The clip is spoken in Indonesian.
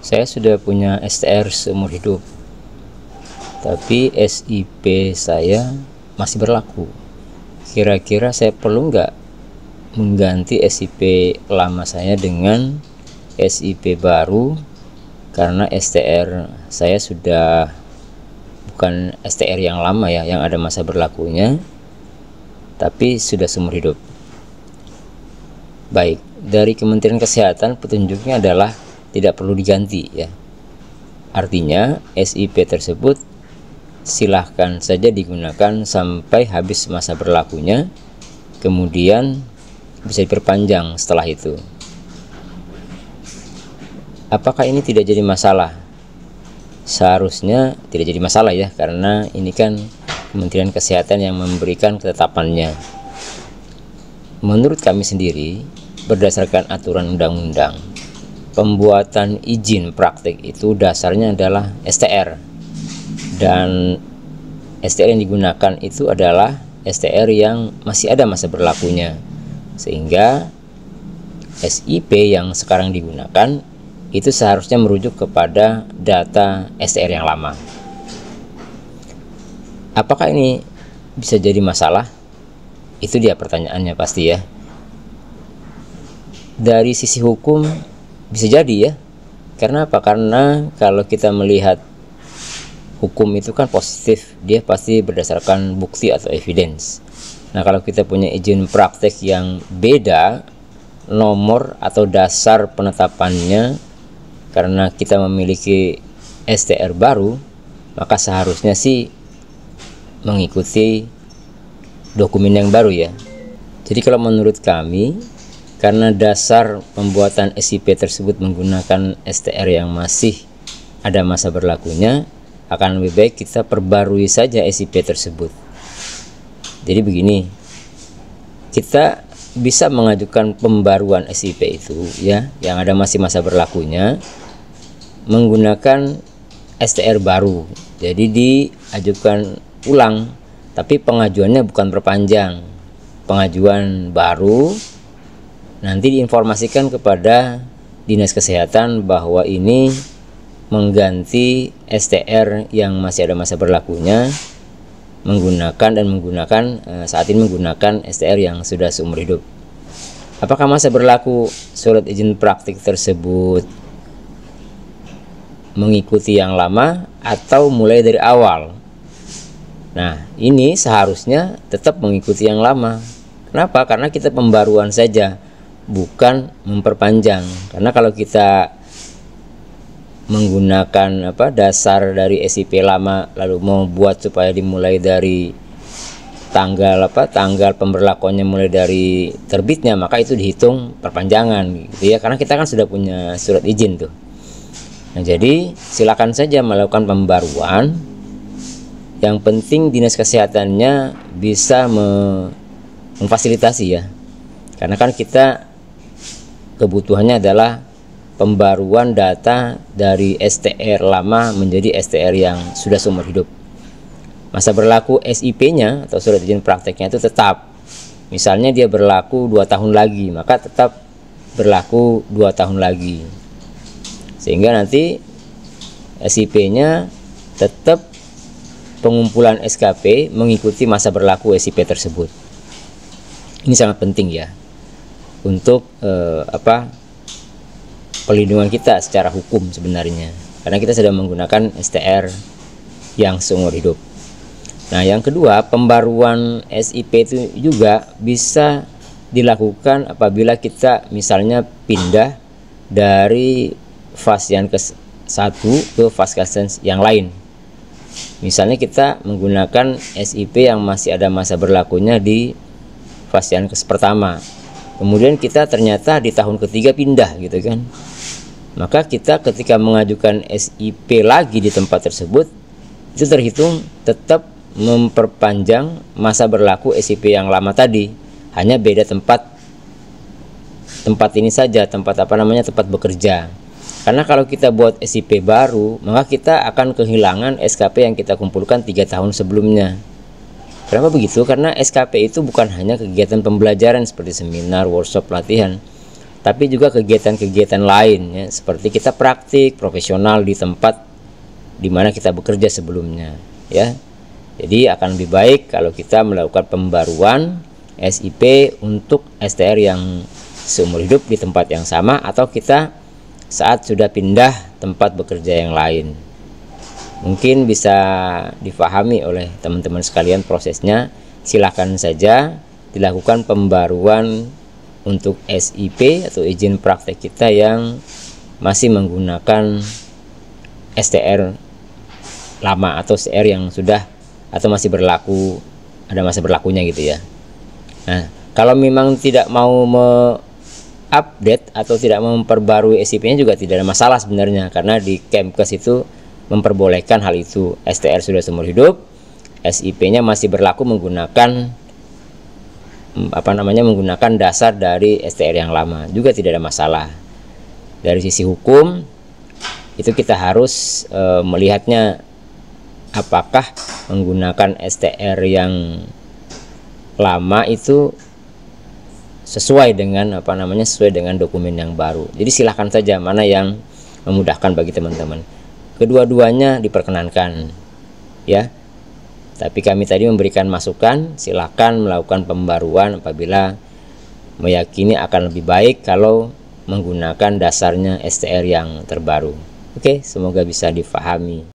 Saya sudah punya STR seumur hidup, tapi SIP saya masih berlaku. Kira-kira saya perlu nggak mengganti SIP lama saya dengan SIP baru, karena STR saya sudah bukan STR yang lama ya, yang ada masa berlakunya, tapi sudah seumur hidup. Baik, dari Kementerian Kesehatan petunjuknya adalah tidak perlu diganti ya. Artinya SIP tersebut silahkan saja digunakan sampai habis masa berlakunya, kemudian bisa diperpanjang setelah itu. Apakah ini tidak jadi masalah? Seharusnya tidak jadi masalah ya, karena ini kan Kementerian Kesehatan yang memberikan ketetapannya. Menurut kami sendiri, berdasarkan aturan undang-undang, pembuatan izin praktik itu dasarnya adalah STR, dan STR yang digunakan itu adalah STR yang masih ada masa berlakunya, sehingga SIP yang sekarang digunakan itu seharusnya merujuk kepada data STR yang lama. Apakah ini bisa jadi masalah? Itu dia pertanyaannya pasti ya. Dari sisi hukum bisa jadi ya. Karena apa? Karena kalau kita melihat hukum itu kan positif, dia pasti berdasarkan bukti atau evidence. Nah, kalau kita punya izin praktek yang beda, nomor atau dasar penetapannya karena kita memiliki STR baru, maka seharusnya sih mengikuti dokumen yang baru ya. Jadi kalau menurut kami, karena dasar pembuatan SIP tersebut menggunakan STR yang masih ada masa berlakunya, akan lebih baik kita perbarui saja SIP tersebut. Jadi begini, kita bisa mengajukan pembaruan SIP itu ya, yang ada masih masa berlakunya, menggunakan STR baru. Jadi diajukan ulang, tapi pengajuannya bukan perpanjang, pengajuan baru. Nanti diinformasikan kepada Dinas Kesehatan bahwa ini mengganti STR yang masih ada masa berlakunya, menggunakan saat ini menggunakan STR yang sudah seumur hidup. Apakah masa berlaku surat izin praktik tersebut mengikuti yang lama atau mulai dari awal? Nah, ini seharusnya tetap mengikuti yang lama. Kenapa? Karena kita pembaruan saja, bukan memperpanjang. Karena kalau kita menggunakan dasar dari SIP lama lalu mau buat supaya dimulai dari tanggal pemberlakuannya mulai dari terbitnya, maka itu dihitung perpanjangan gitu ya, karena kita kan sudah punya surat izin tuh. Nah, jadi silakan saja melakukan pembaruan. Yang penting Dinas Kesehatannya bisa memfasilitasi ya, karena kan kita kebutuhannya adalah pembaruan data dari STR lama menjadi STR yang sudah seumur hidup. Masa berlaku SIP-nya atau surat izin prakteknya itu tetap. Misalnya dia berlaku 2 tahun lagi, maka tetap berlaku 2 tahun lagi. Sehingga nanti SIP-nya tetap pengumpulan SKP mengikuti masa berlaku SIP tersebut. Ini sangat penting ya untuk pelindungan kita secara hukum sebenarnya, karena kita sedang menggunakan STR yang seumur hidup. Nah, yang kedua, pembaruan SIP itu juga bisa dilakukan apabila kita misalnya pindah dari fase yang ke-1 ke fase yang lain. Misalnya kita menggunakan SIP yang masih ada masa berlakunya di fase yang pertama, kemudian kita ternyata di tahun ketiga pindah gitu kan, maka kita ketika mengajukan SIP lagi di tempat tersebut, itu terhitung tetap memperpanjang masa berlaku SIP yang lama tadi, hanya beda tempat ini saja, tempat bekerja. Karena kalau kita buat SIP baru, maka kita akan kehilangan SKP yang kita kumpulkan 3 tahun sebelumnya. Kenapa begitu? Karena SKP itu bukan hanya kegiatan pembelajaran seperti seminar, workshop, pelatihan, tapi juga kegiatan-kegiatan lain ya, seperti kita praktik profesional di tempat di mana kita bekerja sebelumnya ya. Jadi akan lebih baik kalau kita melakukan pembaruan SIP untuk STR yang seumur hidup di tempat yang sama, atau kita saat sudah pindah tempat bekerja yang lain. Mungkin bisa difahami oleh teman-teman sekalian prosesnya. Silakan saja dilakukan pembaruan untuk SIP atau izin praktek kita yang masih menggunakan STR lama atau STR yang sudah atau masih berlaku, ada masa berlakunya gitu ya. Nah, kalau memang tidak mau update atau tidak memperbarui SIP-nya juga tidak ada masalah sebenarnya, karena di Kemkes itu memperbolehkan hal itu. STR sudah seumur hidup, SIP-nya masih berlaku menggunakan menggunakan dasar dari STR yang lama, juga tidak ada masalah. Dari sisi hukum itu kita harus melihatnya apakah menggunakan STR yang lama itu sesuai dengan sesuai dengan dokumen yang baru. Jadi silahkan saja mana yang memudahkan bagi teman-teman. Kedua-duanya diperkenankan ya. Tapi kami tadi memberikan masukan, silakan melakukan pembaruan apabila meyakini akan lebih baik kalau menggunakan dasarnya STR yang terbaru. Oke, semoga bisa difahami.